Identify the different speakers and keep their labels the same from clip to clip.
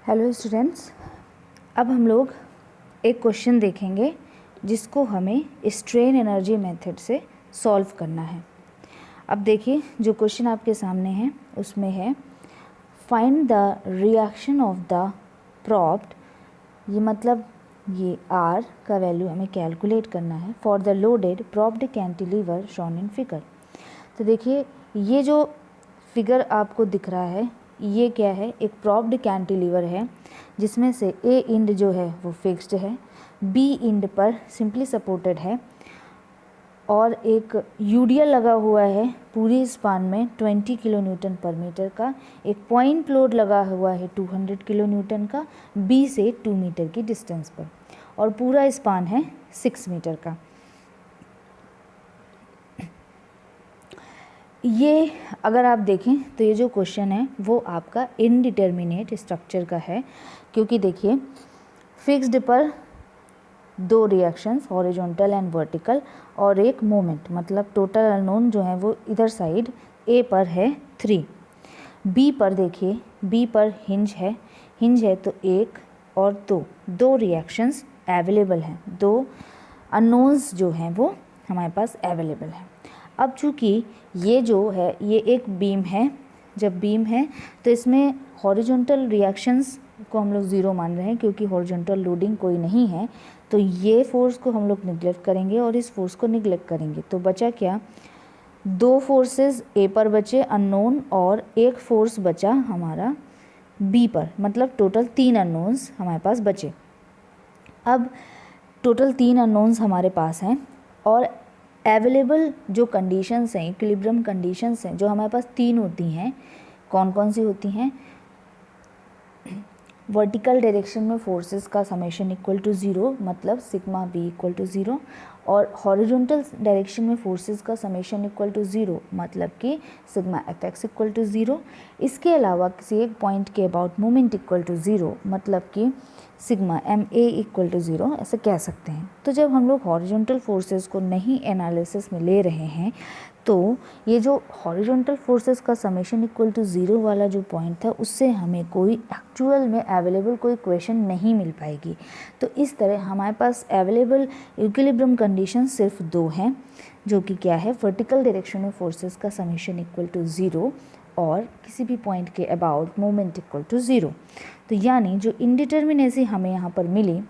Speaker 1: Hello students, अब हम लोग एक क्वेश्चन देखेंगे जिसको हमें स्ट्रेन एनर्जी मेथड से सॉल्व करना है। अब देखिए, जो क्वेश्चन आपके सामने है उसमें है find the reaction of the propped, ये मतलब ये R का वैल्यू हमें कैलकुलेट करना है for the loaded propped cantilever shown in figure. तो देखिए, ये जो फिगर आपको दिख रहा है ये क्या है, एक प्रॉप्ड कैंटिलीवर है जिसमें से ए इंड जो है वो फिक्स्ड है, बी इंड पर सिंपली सपोर्टेड है और एक यूडियल लगा हुआ है पूरी स्पान में 20 किलो न्यूटन पर मीटर का, एक पॉइंट लोड लगा हुआ है 200 किलो न्यूटन का बी से 2 मीटर की डिस्टेंस पर और पूरा स्पान है 6 मीटर का। ये अगर आप देखें तो ये जो क्वेश्चन है वो आपका इनडिटर्मिनेट स्ट्रक्चर का है, क्योंकि देखिए फिक्स्ड पर दो रिएक्शंस हॉरिजॉन्टल एंड वर्टिकल और एक मोमेंट, मतलब टोटल अननोन जो है वो इधर साइड ए पर है 3। बी पर देखिए, बी पर हिंज है तो एक और दो रिएक्शंस अवेलेबल हैं, दो अननोन्स जो हैं वो हमारे पास अवेलेबल हैं। अब चूँकि ये जो है ये एक बीम है, जब बीम है तो इसमें हॉरिजॉन्टल रिएक्शंस को हम लोग ज़ीरो मान रहे हैं क्योंकि हॉरिजॉन्टल लोडिंग कोई नहीं है, तो ये फोर्स को हम लोग निगलेक्ट करेंगे और इस फोर्स को निगलेक्ट करेंगे। तो बचा क्या, दो फोर्सेस ए पर बचे अननोन और एक फोर्स बचा हमारा बी पर, मतलब टोटल 3 अननोन्स हमारे पास बचे। अब टोटल 3 अननोन्स हमारे पास हैं और अवेलेबल जो कंडीशंस हैं, इक्विलिब्रियम कंडीशंस हैं जो हमारे पास 3 होती हैं, कौन कौन सी होती हैं। वर्टिकल डायरेक्शन में फोर्सेस का समेशन इक्वल टू 0, मतलब सिग्मा बी इक्वल टू 0, और हॉरिजॉन्टल डायरेक्शन में फोर्सेस का समेशन इक्वल टू 0, मतलब कि sigma F X equal to 0। इसके अलावा किसी एक पॉइंट के अबाउट मोमेंट इक्वल टू 0, मतलब कि sigma M A equal to 0, ऐसे कह सकते हैं। तो जब हम लोग हॉरिजॉन्टल फोर्सेस को नहीं एनालिसिस में ले रहे हैं तो ये जो हॉरिजॉन्टल फोर्सेस का समेशन इक्वल टू 0 वाला जो पॉइंट था उससे हमें कोई एक्चुअल में अवेलेबल कोई इक्वेशन नहीं मिल पाएगी। तो इस तरह हमारे पास अवेलेबल इक्विलिब्रियम कंडीशन सिर्फ 2 हैं, जो कि क्या है, वर्टिकल डायरेक्शन में फोर्सेस का समेशन इक्वल टू 0 और किसी भी पॉइंट के अबाउट मोमेंट इक्वल टू 0। तो यानी जो इनडिटर्मिनेसी हमें यहाँ पर मिली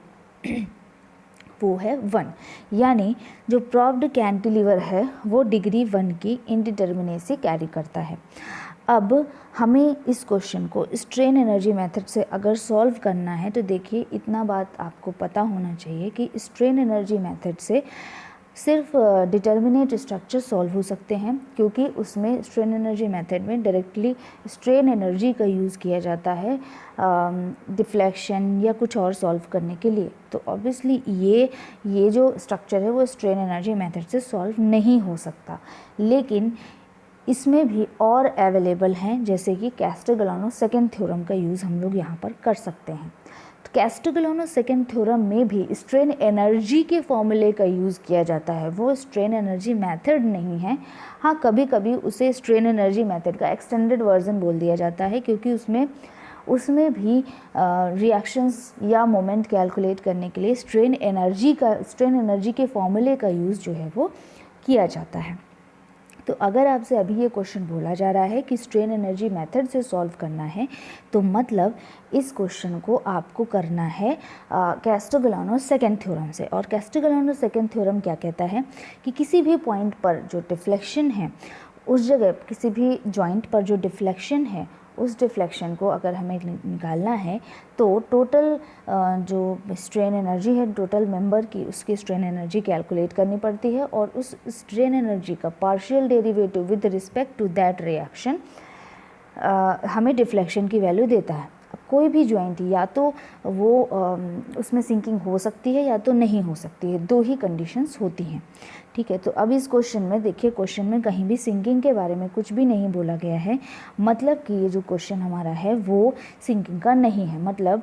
Speaker 1: वो है 1, यानी जो प्रॉप्ड कैंटिलीवर है वो डिग्री 1 की इनडिटर्मिनेसी कैरी करता है। अब हमें इस क्वेश्चन को स्ट्रेन एनर्जी मेथड से अगर सॉल्व करना है तो देखिए, इतना बात आपको पता होना चाहिए कि स्ट्रेन एनर्जी मेथड से सिर्फ डिटर्मिनेट स्ट्रक्चर सॉल्व हो सकते हैं, क्योंकि उसमें स्ट्रेन एनर्जी मेथड में डायरेक्टली स्ट्रेन एनर्जी का यूज़ किया जाता है डिफ्लेक्शन या कुछ और सॉल्व करने के लिए। तो ऑब्वियसली ये जो स्ट्रक्चर है वो स्ट्रेन एनर्जी मेथड से सॉल्व नहीं हो सकता, लेकिन इसमें भी और अवेलेबल हैं, जैसे कि कैस्टेग्लियानो सेकेंड थ्योरम का यूज़ हम लोग यहाँ पर कर सकते हैं। तो कैस्टेग्लियानो सेकेंड थ्योरम में भी स्ट्रेन एनर्जी के फॉर्मूले का यूज़ किया जाता है, वो स्ट्रेन एनर्जी मेथड नहीं है। हाँ, कभी कभी उसे स्ट्रेन एनर्जी मेथड का एक्सटेंडेड वर्जन बोल दिया जाता है, क्योंकि उसमें भी रिएक्शंस या मोमेंट कैलकुलेट करने के लिए स्ट्रेन एनर्जी के फॉर्मूले का यूज़ जो है वो किया जाता है। तो अगर आपसे अभी ये क्वेश्चन बोला जा रहा है कि स्ट्रेन एनर्जी मेथड से सॉल्व करना है, तो मतलब इस क्वेश्चन को आपको करना है कैस्टेग्लियानो सेकेंड थ्योरम से। और कैस्टेग्लियानो सेकेंड थ्योरम क्या कहता है कि किसी भी पॉइंट पर जो डिफ्लेक्शन है, उस जगह किसी भी जॉइंट पर जो डिफ्लेक्शन है, उस डिफ्लेक्शन को अगर हमें निकालना है तो टोटल जो स्ट्रेन एनर्जी है टोटल मेंबर की, उसकी स्ट्रेन एनर्जी कैलकुलेट करनी पड़ती है और उस स्ट्रेन एनर्जी का partial derivative with respect to that reaction हमें डिफ्लेक्शन की वैल्यू देता है। अब कोई भी जॉइंट या तो वो उसमें सिंकिंग हो सकती है या तो नहीं हो सकती है, 2 ही कंडीशंस होती हैं, ठीक है। तो अब इस क्वेश्चन में देखिए, क्वेश्चन में कहीं भी सिंकिंग के बारे में कुछ भी नहीं बोला गया है, मतलब कि ये जो क्वेश्चन हमारा है वो सिंकिंग का नहीं है। मतलब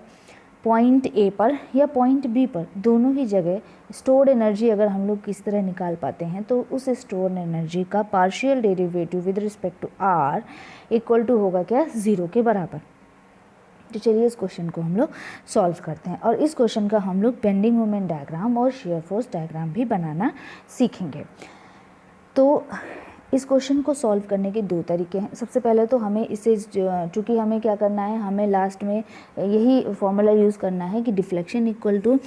Speaker 1: पॉइंट ए पर या पॉइंट बी पर दोनों ही जगह स्टोर्ड एनर्जी अगर हम लोग किस तरह निकाल पाते हैं तो उस स्टोर्ड एनर्जी का partial derivative with respect to R equal to होगा क्या, 0 के बराबर। तो चलिए इस क्वेश्चन को हम लोग सॉल्व करते हैं, और इस क्वेश्चन का हम लोग बेंडिंग मोमेंट डायग्राम और शेयर फोर्स डायग्राम भी बनाना सीखेंगे। तो इस क्वेश्चन को सॉल्व करने के दो तरीके हैं। सबसे पहले तो हमें इसे, चूँकि हमें क्या करना है, हमें लास्ट में यही फॉर्मूला यूज़ करना है कि deflection equal to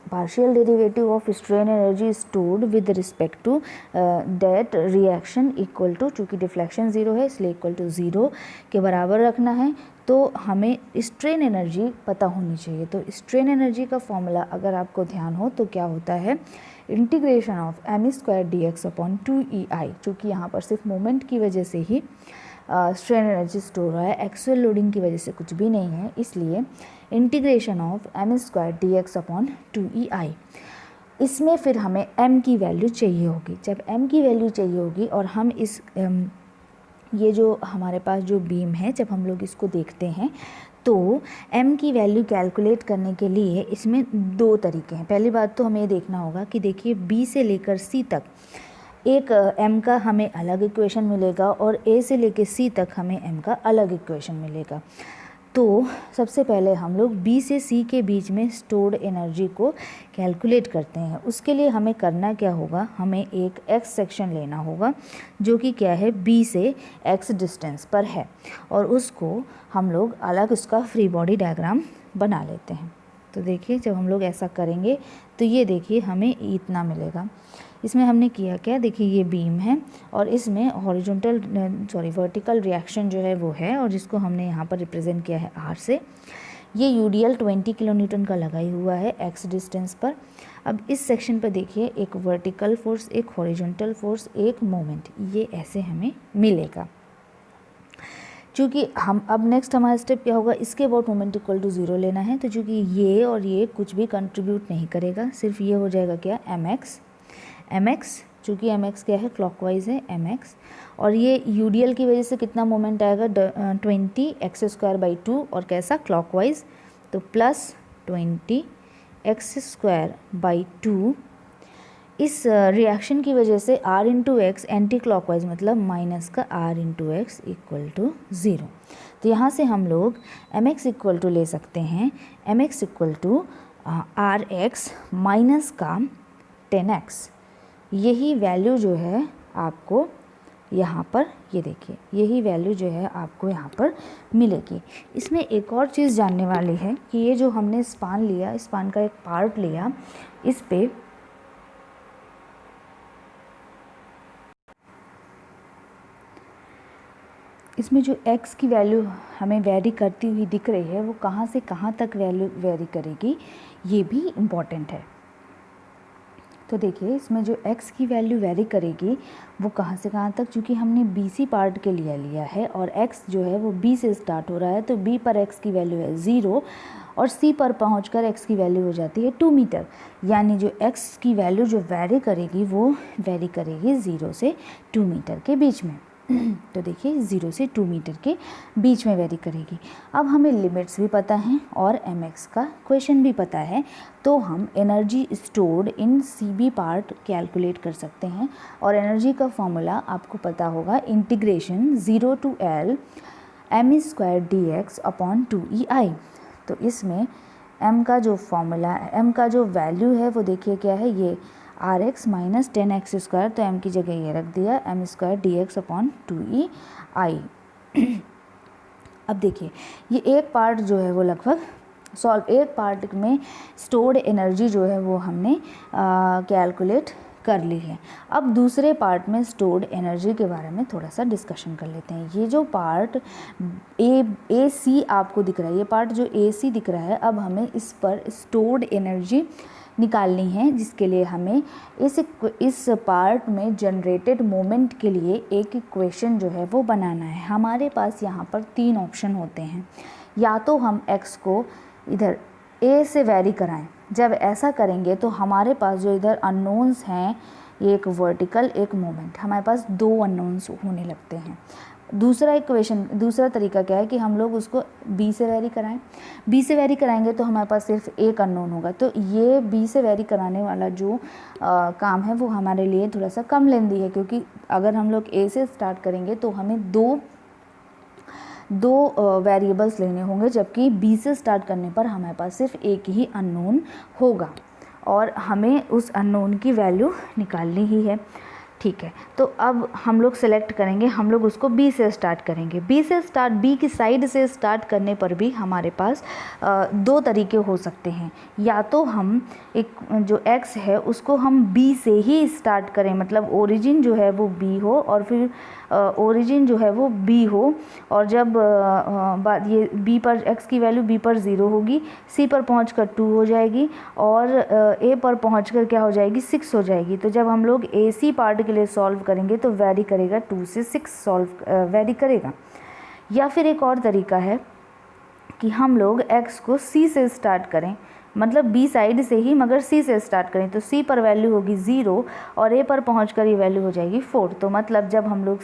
Speaker 1: partial derivative of strain energy stored with respect to that reaction equal to, चूँकि डिफ्लेक्शन ज़ीरो है इसलिए इक्वल टू ज़ीरो के बराबर रखना है। तो हमें स्ट्रेन एनर्जी पता होनी चाहिए। तो स्ट्रेन एनर्जी का फॉर्मूला अगर आपको ध्यान हो तो क्या होता है, integration of m² dx upon 2EI, चूँकि यहाँ पर सिर्फ मोमेंट की वजह से ही स्ट्रेन एनर्जी स्टोर हुआ है, एक्चुअल लोडिंग की वजह से कुछ भी नहीं है, इसलिए integration of m² dx upon 2EI। इसमें फिर हमें m की वैल्यू चाहिए होगी। जब m की वैल्यू चाहिए होगी और हम इस ये जो हमारे पास जो बीम है, जब हम लोग इसको देखते हैं तो m की वैल्यू कैलकुलेट करने के लिए इसमें दो तरीके हैं। पहली बात तो हमें ये देखना होगा कि देखिए b से लेकर c तक एक m का हमें अलग इक्वेशन मिलेगा और a से लेकर c तक हमें m का अलग इक्वेशन मिलेगा। तो सबसे पहले हम लोग b से c के बीच में स्टोर्ड एनर्जी को कैलकुलेट करते हैं। उसके लिए हमें करना क्या होगा, हमें एक x सेक्शन लेना होगा जो कि क्या है, b से x डिस्टेंस पर है, और उसको हम लोग अलग उसका फ्री बॉडी डायग्राम बना लेते हैं। तो देखिए जब हम लोग ऐसा करेंगे तो ये देखिए हमें इतना मिलेगा। इसमें हमने किया क्या, देखिए ये बीम है और इसमें वर्टिकल रिएक्शन जो है वो है, और जिसको हमने यहाँ पर रिप्रेजेंट किया है R से। ये यूडीएल 20 किलो न्यूटन का लगा ही हुआ है x डिस्टेंस पर। अब इस सेक्शन पर देखिए एक वर्टिकल फोर्स, एक हॉरिजॉन्टल फोर्स, एक मोमेंट, ये ऐसे हमें मिलेगा। चूँकि हम अब नेक्स्ट हमारा स्टेप क्या होगा, इसके about moment equal to zero लेना है। तो चूँकि ये और ये कुछ भी कंट्रीब्यूट नहीं करेगा, सिर्फ ये हो जाएगा क्या, mx, चूँकि mx क्या है, क्लॉकवाइज है mx, और ये यूडीएल की वजह से कितना मोमेंट आएगा, 20x²/2, और कैसा, क्लॉकवाइज, तो प्लस 20x²/2। इस रिएक्शन की वजह से r into X anti clockwise, मतलब माइनस का r into X equal to zero. तो यहाँ से हम लोग mx इक्वल टू ले सकते हैं, mx equal to rx minus का 10x। यही वैल्यू जो है आपको यहाँ पर, ये देखिए यही वैल्यू जो है आपको यहाँ पर मिलेगी। इसमें एक और चीज़ जानने वाली है कि ये जो हमने स्पान लिया, स्पान का एक पार्ट लिया, इस पे इसमें जो x की वैल्यू हमें वेरी करती हुई दिख रही है, वो कहाँ से कहाँ तक वैल्यू वेरी करेगी, ये भी इम्पॉर्टेंट है। तो देखिए इसमें जो x की वैल्यू वेरी करेगी वो कहाँ से कहाँ तक, चूँकि हमने BC पार्ट के लिए लिया है और x जो है वो B से स्टार्ट हो रहा है, तो B पर x की वैल्यू है 0 और C पर पहुंचकर x की वैल्यू हो जाती है 2 मीटर। यानी जो x की वैल्यू जो वेरी करेगी वो वेरी करेगी 0 से 2 मीटर के बीच में। तो देखिए 0 से 2 मीटर के बीच में वेरी करेगी। अब हमें लिमिट्स भी पता हैं और mx का क्वेश्चन भी पता है, तो हम energy stored in CB part calculate कर सकते हैं। और एनर्जी का फॉर्मूला आपको पता होगा, integration 0 to L m² dx upon 2EI। तो इसमें m का जो फॉर्मूला, m का जो वैल्यू है वो देखिए क्या है, ये Rx माइनस 10x², तो m की जगह ये रख दिया, m² dx अपॉन 2EI। अब देखिए ये एक पार्ट जो है वो लगभग सॉल्व, एक पार्ट में स्टोर्ड एनर्जी जो है वो हमने कैलकुलेट कर ली है। अब दूसरे पार्ट में स्टोर्ड एनर्जी के बारे में थोड़ा सा डिस्कशन कर लेते हैं। ये जो पार्ट ए सी आपको दिख रहा है, ये पार्ट जो ए सी दिख रहा है, अब हमें इस पर स्टोर्ड एनर्जी निकालनी है, जिसके लिए हमें इस पार्ट में जनरेटेड मोमेंट के लिए एक इक्वेशन जो है वो बनाना है। हमारे पास यहाँ पर 3 ऑप्शन होते हैं, या तो हम x को इधर a से वेरी कराएं। जब ऐसा करेंगे तो हमारे पास जो इधर अननोन्स हैं, एक वर्टिकल एक मोमेंट, हमारे पास 2 अननोन्स होने लगते हैं। दूसरा तरीका क्या है कि हम लोग उसको b से वेरी कराएं। b से वेरी कराएंगे तो हमारे पास सिर्फ एक अननोन होगा। तो ये b से वेरी कराने वाला जो काम है वो हमारे लिए थोड़ा सा कम लेंदी है, क्योंकि अगर हम लोग a से स्टार्ट करेंगे तो हमें 2 दो वेरिएबल्स लेने होंगे, जबकि बी से स्टार्ट करने पर हमारे पास सिर्फ एक ही अननोन होगा और हमें उस अननोन की वैल्यू निकालनी ही है। ठीक है, तो अब हम लोग सेलेक्ट करेंगे, हम लोग उसको बी से स्टार्ट करेंगे। बी की साइड से स्टार्ट करने पर भी हमारे पास दो तरीके हो सकते हैं। या तो हम एक जो x है उसको हम b से ही स्टार्ट करें, मतलब ओरिजिन जो है वो b हो और फिर ओरिजिन जो है वो b हो, और जब बात ये b पर x की वैल्यू b पर 0 होगी, c पर पहुंचकर 2 हो जाएगी और a पर पहुंचकर क्या हो जाएगी 6 हो जाएगी। तो जब हम लोग ac पार्ट के लिए सॉल्व करेंगे तो वैरी करेगा 2 से 6 वैरी करेगा। या फिर एक और तरीका है कि हम लोग x को c से स्टार्ट करें, मतलब b साइड से ही मगर c से स्टार्ट करें, तो c पर वैल्यू होगी 0 और a पर पहुंचकर ये वैल्यू हो जाएगी 4। तो मतलब जब हम लोग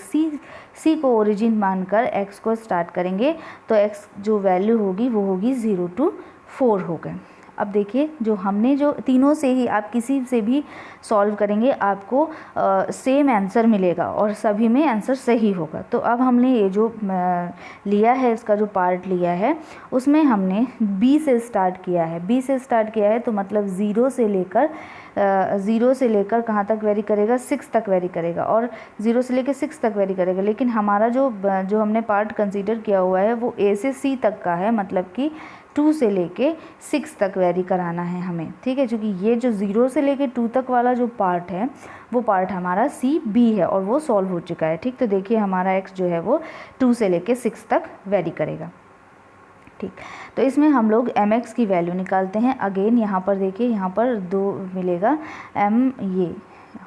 Speaker 1: c को ओरिजिन मानकर x को स्टार्ट करेंगे तो x जो वैल्यू होगी वो होगी 0 to 4 हो गए। अब देखिए जो हमने जो तीनों से ही आप किसी से भी सॉल्व करेंगे आपको सेम आंसर मिलेगा और सभी में आंसर सही होगा। तो अब हमने ये जो लिया है, इसका जो पार्ट लिया है उसमें हमने बी से स्टार्ट किया है, तो मतलब ज़ीरो से लेकर कहाँ तक वेरी करेगा 6 तक वेरी करेगा और 0 से लेकर 6 तक वेरी करेगा। लेकिन हमारा जो हमने पार्ट कंसीडर किया हुआ है वो ए से सी तक का है, मतलब कि 2 से लेके 6 तक वेरी कराना है हमें। ठीक है, क्योंकि ये जो 0 से लेके 2 तक वाला जो पार्ट है वो पार्ट हमारा सी बी है और वो सॉल्व हो चुका है। ठीक, तो देखिए हमारा x जो है वो 2 से लेके 6 तक वेरी करेगा। ठीक, तो इसमें हम लोग mx की वैल्यू निकालते हैं। अगेन यहाँ पर देखिए, यहाँ पर 2 मिलेगा, m ये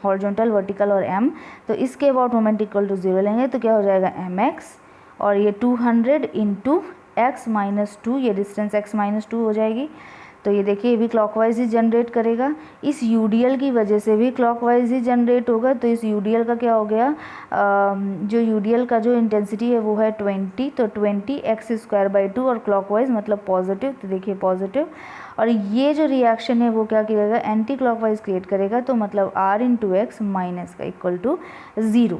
Speaker 1: हॉरिजॉन्टल वर्टिकल और m, तो इसके अबाउट मोमेंट इक्वल टू 0 लेंगे तो क्या हो जाएगा mx और ये 200 इंटू x माइनस 2, ये डिस्टेंस x माइनस 2 हो जाएगी। तो ये देखिए ये भी क्लॉकवाइज ही जनरेट करेगा, इस यूडीएल की वजह से भी क्लॉकवाइज ही जनरेट होगा। तो इस यूडीएल का क्या हो गया, जो यूडीएल का जो इंटेंसिटी है वो है 20, तो 20x²/2 और क्लॉकवाइज मतलब पॉजिटिव, तो देखिए पॉजिटिव। और ये जो रिएक्शन है वो क्या करेगा, एंटी क्लॉकवाइज क्रिएट करेगा, तो मतलब r इंटू एक्स माइनस का इक्वल टू 0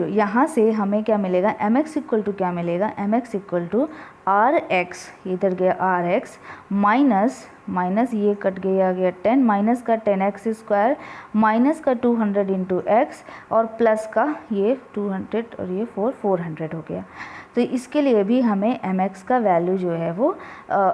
Speaker 1: यहाँ से हमें क्या मिलेगा, mx इक्वल टू क्या मिलेगा, mx इक्वल टू rx, इधर गया rx माइनस ये कट गया 10 माइनस का 10x² माइनस का 200 इंटू एक्स और प्लस का ये 200 और ये 400 हो गया। तो इसके लिए भी हमें mx का वैल्यू जो है वो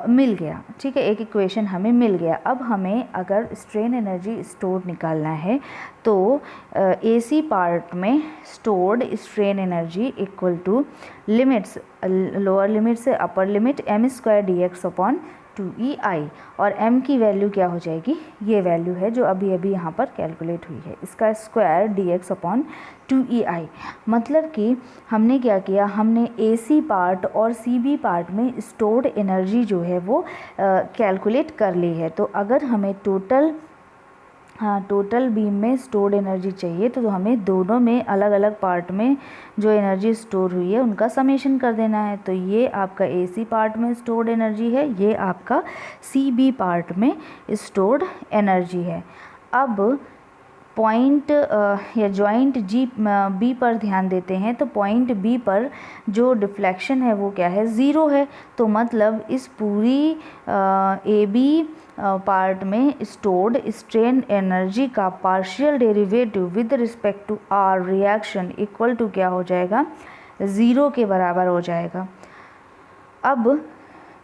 Speaker 1: मिल गया। ठीक है, एक इक्वेशन हमें मिल गया। अब हमें अगर स्ट्रेन एनर्जी स्टोर्ड निकालना है तो AC पार्ट में stored strain energy equal to limits, lower limit से upper limit m² dx upon 2EI, और m की वैल्यू क्या हो जाएगी, ये वैल्यू है जो अभी अभी यहाँ पर कैलकुलेट हुई है, इसका स्क्वायर dx अपॉन 2EI। मतलब कि हमने क्या किया, हमने AC पार्ट और CB पार्ट में स्टोर्ड एनर्जी जो है वो कैलकुलेट कर ली है। तो अगर हमें टोटल बीम में स्टोर्ड एनर्जी चाहिए तो हमें दोनों में अलग अलग पार्ट में जो एनर्जी स्टोर हुई है उनका समेशन कर देना है। तो ये आपका AC पार्ट में स्टोर्ड एनर्जी है, ये आपका CB पार्ट में स्टोर्ड एनर्जी है। अब पॉइंट या जॉइंट B पर ध्यान देते हैं, तो पॉइंट B पर जो डिफ्लेक्शन है वो क्या है, 0 है। तो मतलब इस पूरी AB पार्ट में स्टोर्ड स्ट्रेन एनर्जी का partial derivative with respect to R reaction equal to क्या हो जाएगा, 0 के बराबर हो जाएगा। अब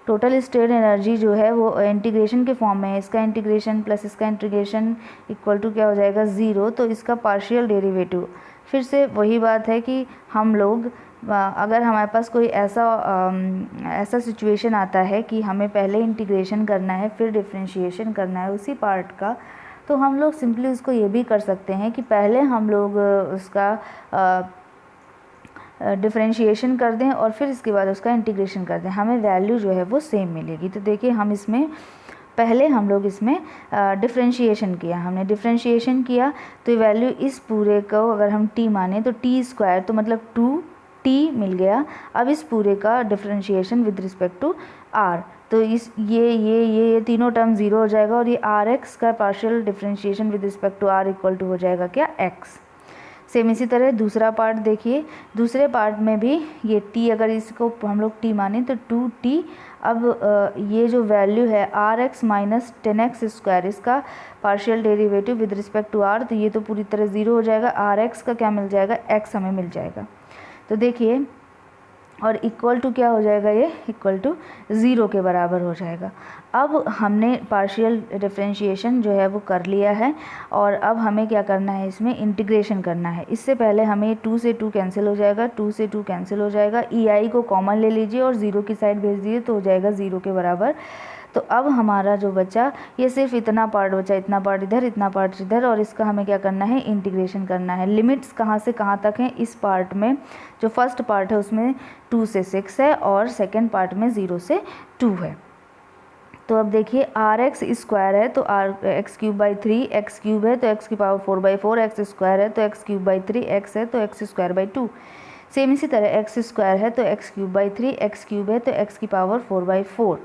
Speaker 1: टोटल स्ट्रेन एनर्जी जो है वो इंटीग्रेशन के फॉर्म में है, इसका इंटीग्रेशन प्लस इसका इंटीग्रेशन इक्वल टू क्या हो जाएगा 0, तो इसका पार्शियल डेरिवेटिव, फिर से वही बात है कि हम लोग अगर हमारे पास कोई ऐसा सिचुएशन आता है कि हमें पहले इंटीग्रेशन करना है फिर डिफरेंशिएशन करना है उसी पार्ट का, तो हम लोग सिंपली उसको ये भी कर सकते हैं कि पहले हम लोग उसका डिफरेंशिएशन कर दें और फिर इसके बाद उसका इंटीग्रेशन कर दें, हमें वैल्यू जो है वो सेम मिलेगी। तो देखिए हम इसमें पहले हम लोग इसमें डिफरेंशिएशन किया, हमने डिफरेंशिएशन किया तो ये इस पूरे को अगर हम t माने तो t² तो मतलब 2t मिल गया। अब इस पूरे का differentiation with respect to r, तो इस ये तीनों टर्म 0 हो जाएगा और ये rx का partial differentiation with respect to r equal to हो जाएगा क्या, x। सेम इसी तरह दूसरा पार्ट देखिए, दूसरे पार्ट में भी ये t, अगर इसको हम लोग t माने तो 2t। अब ये जो वैल्यू है rx माइनस 10x स्क्वायर, इसका partial derivative with respect to r, तो ये तो पूरी तरह ज़ीरो हो जाएगा। rx का क्या मिल जाएगा, x हमें मिल जाएगा। तो देखिए, और इक्वल टू क्या हो जाएगा, ये इक्वल टू ज़ीरो के बराबर हो जाएगा। अब हमने पार्शियल डिफरेंशिएशन जो है वो कर लिया है, और अब हमें क्या करना है, इसमें इंटीग्रेशन करना है। इससे पहले हमें 2 से 2 कैंसिल हो जाएगा, 2 से 2 कैंसिल हो जाएगा, ei को कॉमन ले लीजिए और ज़ीरो की साइड भेज दीजिए तो हो जाएगा ज़ीरो के बराबर। तो अब हमारा जो बचा, ये सिर्फ इतना पार्ट बचा, इतना पार्ट इधर, इतना पार्ट इधर, और इसका हमें क्या करना है, इंटीग्रेशन करना है। लिमिट्स कहाँ से कहाँ तक हैं, इस पार्ट में जो फर्स्ट पार्ट है उसमें 2 से 6 है, और सेकंड पार्ट में 0 से 2 है। तो अब देखिए, आर एक्स स्क्वायर है तो R X cube by 3, X cube है तो एक्स की पावर 4/4, एक्स स्क्वायर है तो एक्स क्यूब बाई 3, एक्स है तो एक्स स्क्वायर बाई 2। सेम इसी तरह एक्स स्क्वायर है तो x cube by 3, X cube है तो एक्स की पावर 4/4।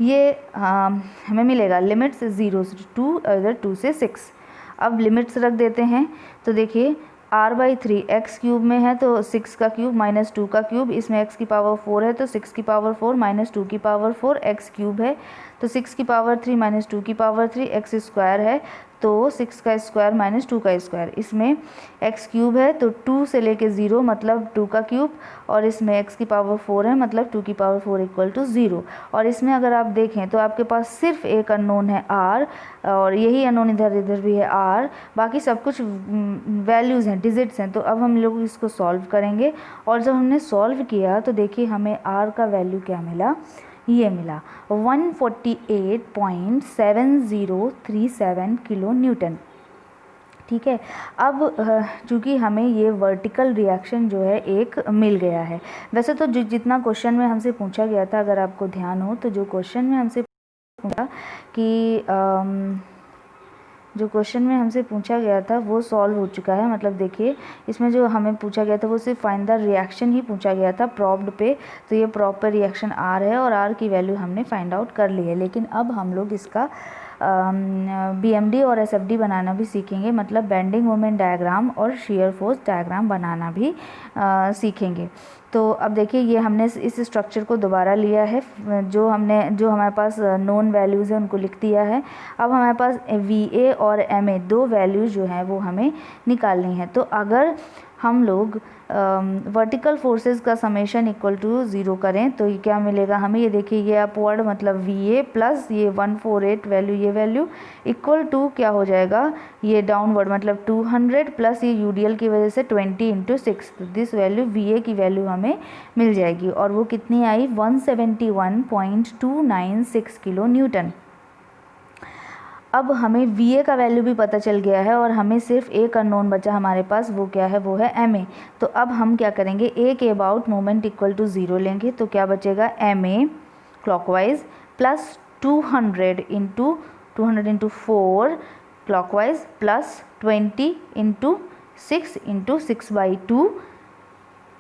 Speaker 1: ये हमें मिलेगा लिमिट्स 0 से 2, इधर 2 से 6। अब लिमिट्स रख देते हैं, तो देखिए r/3 एक्स क्यूब में है तो 6 का क्यूब माइनस 2 का क्यूब, इसमें एक्स की पावर 4 है तो 6 की पावर 4 माइनस 2 की पावर 4, एक्स क्यूब है तो 6 की पावर 3 माइनस 2 की पावर 3, एक्स स्क्वायर है तो 6 का स्क्वायर माइनस 2 का स्क्वायर, इसमें एक्स क्यूब है तो 2 से लेके 0 मतलब 2 का क्यूब, और इसमें एक्स की पावर 4 है मतलब 2 की पावर 4 इक्वल टू 0। और इसमें अगर आप देखें तो आपके पास सिर्फ एक अननोन है r, और यही अननोन इधर इधर भी है r, बाकी सब कुछ वैल्यूज़ हैं, डिजिट्स हैं। तो अब हम लोग इसको सॉल्व करेंगे, और जब हमने सॉल्व किया तो देखिए हमें r का वैल्यू क्या मिला, ये मिला 148.7037 किलो न्यूटन। ठीक है, अब चूँकि हमें ये वर्टिकल रिएक्शन जो है एक मिल गया है। वैसे तो जितना क्वेश्चन में हमसे पूछा गया था, अगर आपको ध्यान हो तो जो क्वेश्चन में हमसे पूछा कि जो क्वेश्चन में हमसे पूछा गया था वो सॉल्व हो चुका है। मतलब देखिए, इसमें जो हमें पूछा गया था वो सिर्फ फाइंड द रिएक्शन ही पूछा गया था प्रॉप्ड पे, तो ये प्रॉप पे रिएक्शन आर है और आर की वैल्यू हमने फाइंड आउट कर ली है। लेकिन अब हम लोग इसका BMD और SFD बनाना भी सीखेंगे, मतलब बेंडिंग मोमेंट डायग्राम और शियर फोर्स डायग्राम बनाना भी सीखेंगे। तो अब देखिए, ये हमने इस स्ट्रक्चर को दोबारा लिया है, जो हमारे पास नोन वैल्यूज़ हैं उनको लिख दिया है। अब हमारे पास VA और MA दो वैल्यूज़ जो हैं वो हमें निकालनी है। तो अगर हम लोग वर्टिकल फोर्सेस का समेशन इक्वल टू 0 करें तो ये क्या मिलेगा हमें, ये देखिए, ये अपवर्ड मतलब VA प्लस ये 148 वैल्यू, ये वैल्यू इक्वल टू क्या हो जाएगा, ये डाउनवर्ड मतलब 200 प्लस ये UDL की वजह से 20 × 6, तो दिस वैल्यू VA की वैल्यू हमें मिल जाएगी, और वो कितनी आई 171.296 किलो न्यूटन। अब हमें VA का वैल्यू भी पता चल गया है, और हमें सिर्फ एक अननोन बचा हमारे पास, वो क्या है, वो है MA। तो अब हम क्या करेंगे, A के अबाउट मोमेंट इक्वल टू 0 लेंगे, तो क्या बचेगा MA clockwise plus 200 × 4 clockwise plus 20 × 6 × 6/2,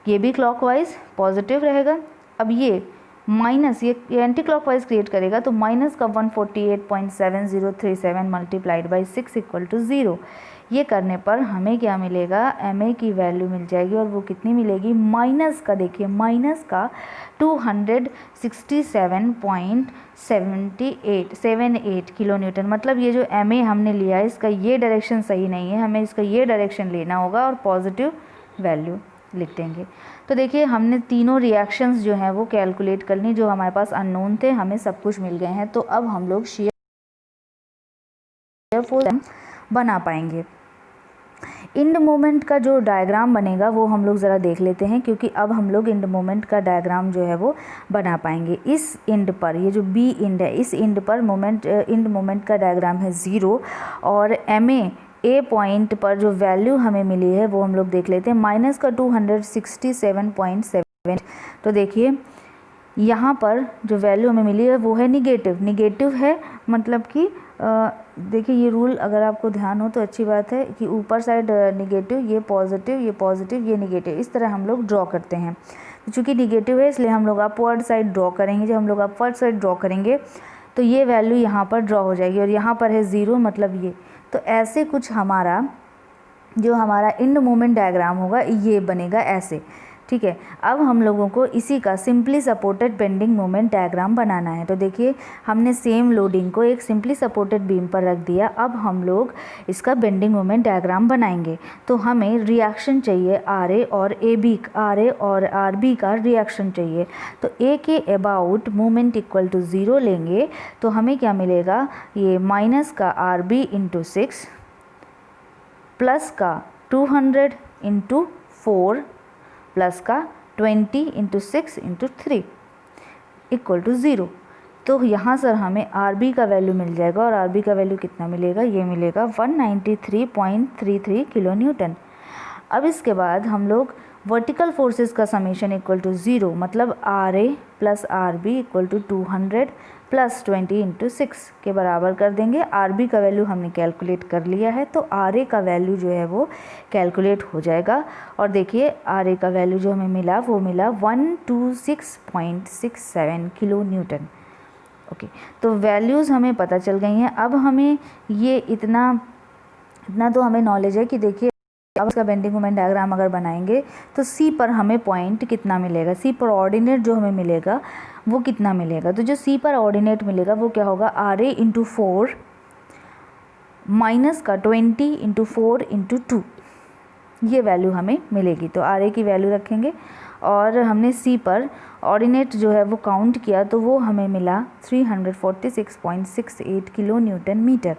Speaker 1: ये भी क्लॉकवाइज पॉजिटिव रहेगा। अब ये माइनस, ये एंटी क्लॉकवाइज क्रिएट करेगा, तो माइनस का 148.7037 मल्टीप्लाइड बाई 6 इक्वल टू 0। ये करने पर हमें क्या मिलेगा, MA की वैल्यू मिल जाएगी, और वो कितनी मिलेगी, माइनस का देखिए, माइनस का 267.78 किलो न्यूटन। मतलब ये जो MA हमने लिया है इसका ये डायरेक्शन सही नहीं है, हमें इसका ये डायरेक्शन लेना होगा और पॉजिटिव वैल्यू लिख देंगे। तो देखिए, हमने तीनों रिएक्शंस जो हैं वो कैलकुलेट कर ली, जो हमारे पास अननोन थे, हमें सब कुछ मिल गए हैं। तो अब हम लोग शियर फोर्स बना पाएंगे। इंड मोमेंट का जो डायग्राम बनेगा वो हम लोग ज़रा देख लेते हैं, क्योंकि अब हम लोग इंड मोमेंट का डायग्राम जो है वो बना पाएंगे। इस इंड पर, ये जो B इंड है, इस इंड पर इंड मोमेंट का डायग्राम है 0, और MA A पॉइंट पर जो वैल्यू हमें मिली है वो हम लोग देख लेते हैं, माइनस का 267.7। तो देखिए, यहाँ पर जो वैल्यू हमें मिली है वो है निगेटिव है, मतलब कि देखिए, ये रूल अगर आपको ध्यान हो तो अच्छी बात है कि ऊपर साइड निगेटिव, ये पॉजिटिव, ये निगेटिव, इस तरह हम लोग ड्रॉ करते हैं। चूँकि निगेटिव है इसलिए हम लोग अपवर्ड साइड ड्रॉ करेंगे। जब हम लोग अपवर्ड साइड ड्रॉ करेंगे तो ये वैल्यू यहाँ पर ड्रॉ हो जाएगी, और यहाँ पर है 0, मतलब ये। तो ऐसे कुछ हमारा जो हमारा इंड मोमेंट डायग्राम होगा ये बनेगा ऐसे, ठीक है। अब हम लोगों को इसी का simply supported bending moment diagram बनाना है। तो देखिए हमने सेम लोडिंग को एक सिंपली सपोर्टेड बीम पर रख दिया। अब हम लोग इसका बेंडिंग मोमेंट डायग्राम बनाएंगे। तो हमें रिएक्शन चाहिए RA और RB का रिएक्शन चाहिए। तो A के अबाउट मोमेंट इक्वल टू 0 लेंगे तो हमें क्या मिलेगा, ये माइनस का RB इंटू 6 प्लस का 200 इंटू 4 प्लस का 20 इंटू 6 इंटू 3 इक्वल टू 0। तो यहाँ सर हमें RB का वैल्यू मिल जाएगा और RB का वैल्यू कितना मिलेगा, ये मिलेगा 193.33 किलो न्यूटन। अब इसके बाद हम लोग वर्टिकल फोर्सेस का समेशन इक्वल टू 0 मतलब RA plus RB equal to 200 plus 20 into 6 के बराबर कर देंगे। RB का वैल्यू हमने कैलकुलेट कर लिया है तो RA का वैल्यू जो है वो कैलकुलेट हो जाएगा। और देखिए RA का वैल्यू जो हमें मिला वो मिला 126.67 किलो न्यूटन। ओके, तो वैल्यूज़ हमें पता चल गई हैं। अब हमें ये इतना तो हमें नॉलेज है कि देखिए अब इसका बेंडिंग मोमेंट डायग्राम अगर बनाएंगे तो C पर हमें पॉइंट कितना मिलेगा, C पर ऑर्डिनेट जो हमें मिलेगा वो कितना मिलेगा। तो जो C पर ऑर्डिनेट मिलेगा वो क्या होगा, RA इंटू 4 माइनस का 20 इंटू 4 इंटू 2, ये वैल्यू हमें मिलेगी। तो RA की वैल्यू रखेंगे और हमने C पर ऑर्डिनेट जो है वो काउंट किया तो वो हमें मिला 346.68 किलो न्यूटन मीटर।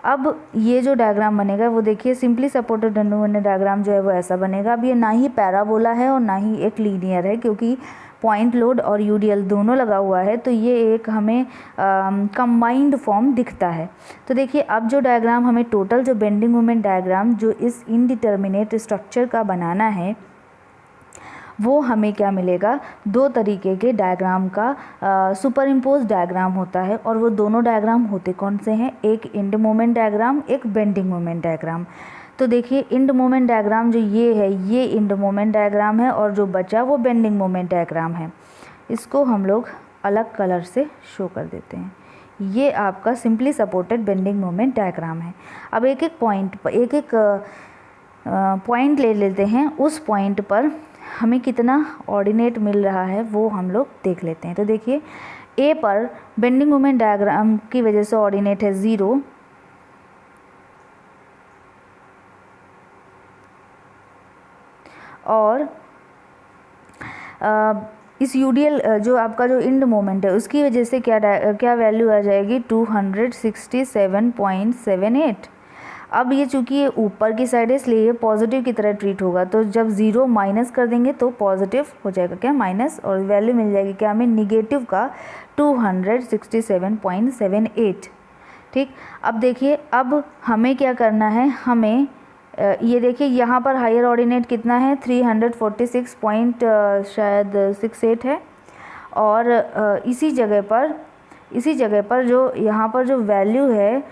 Speaker 1: अब ये जो डायग्राम बनेगा वो देखिए simply supported bending moment diagram जो है वो ऐसा बनेगा। अब ये ना ही पैराबोला है और ना ही एक लीनियर है, क्योंकि पॉइंट लोड और UDL दोनों लगा हुआ है तो ये एक हमें कंबाइंड फॉर्म दिखता है। तो देखिए अब जो डायग्राम हमें टोटल जो बेंडिंग मोमेंट डायग्राम जो इस इनडिटर्मिनेट स्ट्रक्चर का बनाना है वो हमें क्या मिलेगा, दो तरीके के डायग्राम का सुपर इम्पोज डायग्राम होता है। और वो दोनों डायग्राम होते कौन से हैं, एक इंड मोमेंट डायग्राम, एक बेंडिंग मोमेंट डायग्राम। तो देखिए इंड मोमेंट डायग्राम जो ये है ये इंड मोमेंट डायग्राम है और जो बचा वो बेंडिंग मोमेंट डायग्राम है। इसको हम लोग अलग कलर से शो कर देते हैं। ये आपका simply supported bending moment diagram है। अब एक एक पॉइंट ले लेते हैं, उस पॉइंट पर हमें कितना ऑर्डिनेट मिल रहा है वो हम लोग देख लेते हैं। तो देखिए A पर बेंडिंग मोमेंट डायग्राम की वजह से ऑर्डिनेट है 0, और इस UDL जो आपका जो इंड मोमेंट है उसकी वजह से क्या वैल्यू आ जाएगी 267.78। अब ये चूँकि ये ऊपर की साइड है इसलिए ये पॉजिटिव की तरह ट्रीट होगा। तो जब 0 माइनस कर देंगे तो पॉजिटिव हो जाएगा क्या, माइनस, और वैल्यू मिल जाएगी क्या हमें, निगेटिव का 267.78। ठीक, अब देखिए अब हमें क्या करना है, हमें ये देखिए यहाँ पर हायर ऑर्डिनेट कितना है 346.68 है। और इसी जगह पर जो यहाँ पर जो वैल्यू है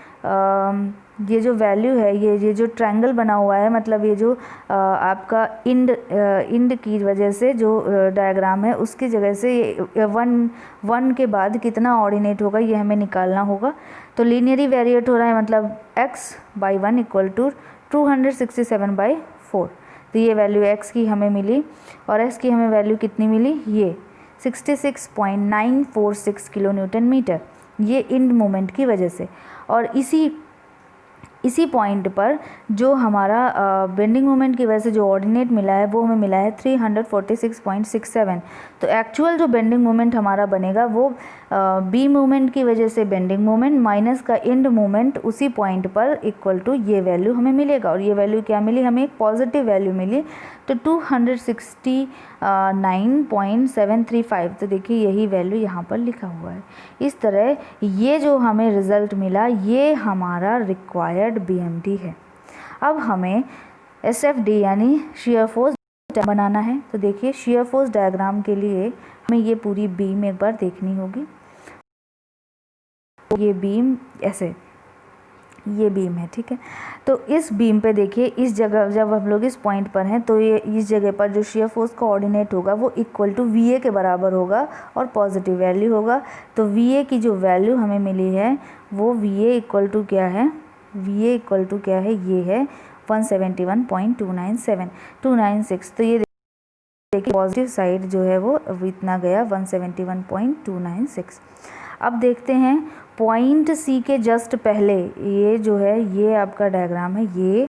Speaker 1: ये जो वैल्यू है ये जो ट्रायंगल बना हुआ है, मतलब ये जो आपका इंड की वजह से जो डायग्राम है उसकी जगह से ये 1 के बाद कितना ऑर्डिनेट होगा ये हमें निकालना होगा। तो लीनियरली वेरिएट हो रहा है, मतलब x/1 इक्वल टू 267/4। तो ये वैल्यू x की हमें मिली और s की हमें वैल्यू कितनी मिली, ये 66.946 किलो न्यूटन मीटर, ये इंड मोमेंट की वजह से। और इसी पॉइंट पर जो हमारा बेंडिंग मोमेंट की वजह से जो ऑर्डिनेट मिला है वो हमें मिला है 346.67। तो एक्चुअल जो बेंडिंग मोमेंट हमारा बनेगा वो बी मोमेंट की वजह से बेंडिंग मोमेंट माइनस का इंड मोमेंट उसी पॉइंट पर इक्वल टू ये वैल्यू हमें मिलेगा। और ये वैल्यू क्या मिली हमें, एक पॉजिटिव वैल्यू मिली, तो 269.735। तो देखिए यही वैल्यू यहाँ पर लिखा हुआ है। इस तरह ये जो हमें रिज़ल्ट मिला ये हमारा रिक्वायर्ड BMD है। अब हमें SFD यानी शेयर फोर्स बनाना है। तो देखिए शेयर फोर्स डायग्राम के लिए हमें ये पूरी बीम एक बार देखनी होगी। ये बीम ऐसे, ये बीम है, ठीक है। तो इस बीम पे देखिए इस जगह जब हम लोग इस पॉइंट पर हैं तो ये इस जगह पर जो शेयर फोर्स का ऑर्डिनेट होगा वो इक्वल टू VA के बराबर होगा और पॉजिटिव वैल्यू होगा। तो VA की जो वैल्यू हमें मिली है वो VA इक्वल टू क्या है, VA इक्वल टू क्या है, ये है 171.296। तो ये देखिए पॉजिटिव साइड जो है वो इतना गया 171.296। अब देखते हैं पॉइंट सी के जस्ट पहले, ये जो है ये आपका डायग्राम है, ये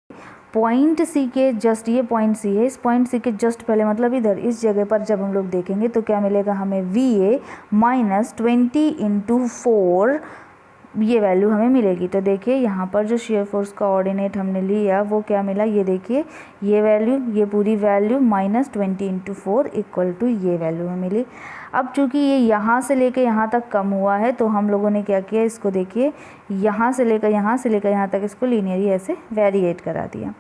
Speaker 1: पॉइंट सी के जस्ट, ये पॉइंट सी है, इस पॉइंट सी के जस्ट पहले मतलब इधर इस जगह पर जब हम लोग देखेंगे तो क्या मिलेगा हमें, VA माइनस 20 × 4 ये वैल्यू हमें मिलेगी। तो देखिए यहाँ पर जो शेयर फोर्स का ऑर्डिनेट हमने लिया वो क्या मिला, ये देखिए ये वैल्यू, ये पूरी वैल्यू माइनस 20 × 4 इक्वल टू ये वैल्यू हमें मिली। अब चूँकि ये यहाँ से लेकर यहाँ तक कम हुआ है तो हम लोगों ने क्या किया, इसको देखिए यहाँ से लेकर यहाँ तक इसको लीनियरली ऐसे वेरिएट करा दिया।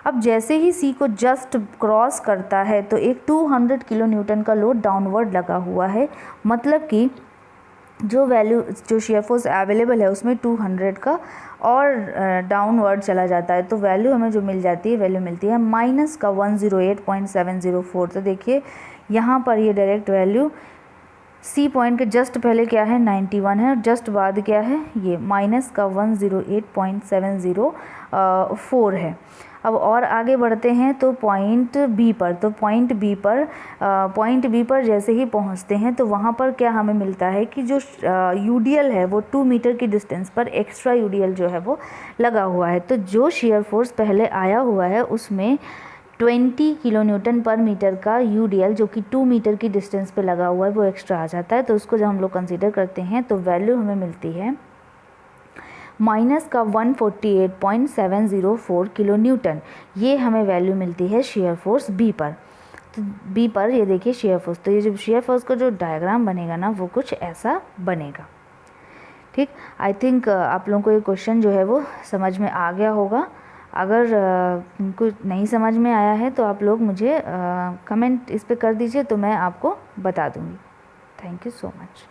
Speaker 1: अब जैसे ही सी को जस्ट क्रॉस करता है तो एक 200 किलो न्यूटन का लोड डाउनवर्ड लगा हुआ है, मतलब कि जो वैल्यू जो शेयर फोर्स अवेलेबल है उसमें 200 का और डाउनवर्ड चला जाता है, तो वैल्यू हमें जो मिल जाती है, वैल्यू मिलती है माइनस का 108.704। तो देखिए यहाँ पर ये डायरेक्ट वैल्यू सी पॉइंट के जस्ट पहले क्या है 91 है और जस्ट बाद क्या है ये माइनस का 108.704 है। अब और आगे बढ़ते हैं तो पॉइंट बी पर, तो पॉइंट बी पर जैसे ही पहुंचते हैं तो वहां पर क्या हमें मिलता है कि जो यूडीएल है वो 2 मीटर की डिस्टेंस पर एक्स्ट्रा यूडीएल जो है वो लगा हुआ है। तो जो शेयर फोर्स पहले आया हुआ है उसमें 20 किलो न्यूटन पर मीटर का यूडीएल जो कि 2 मीटर की डिस्टेंस पे लगा हुआ है वो एक्स्ट्रा आ जाता है। तो उसको जब हम लोग कंसीडर करते हैं तो वैल्यू हमें मिलती है माइनस का 148.704 किलो न्यूटन, ये हमें वैल्यू मिलती है शेयर फोर्स बी पर। तो बी पर ये देखिए शेयर फोर्स, तो ये जो शेयर फोर्स का जो डायग्राम बनेगा ना वो कुछ ऐसा बनेगा। ठीक, आई थिंक आप लोगों को ये क्वेश्चन जो है वो समझ में आ गया होगा। अगर कुछ नहीं समझ में आया है तो आप लोग मुझे कमेंट इस पर कर दीजिए तो मैं आपको बता दूँगी। Thank you so much.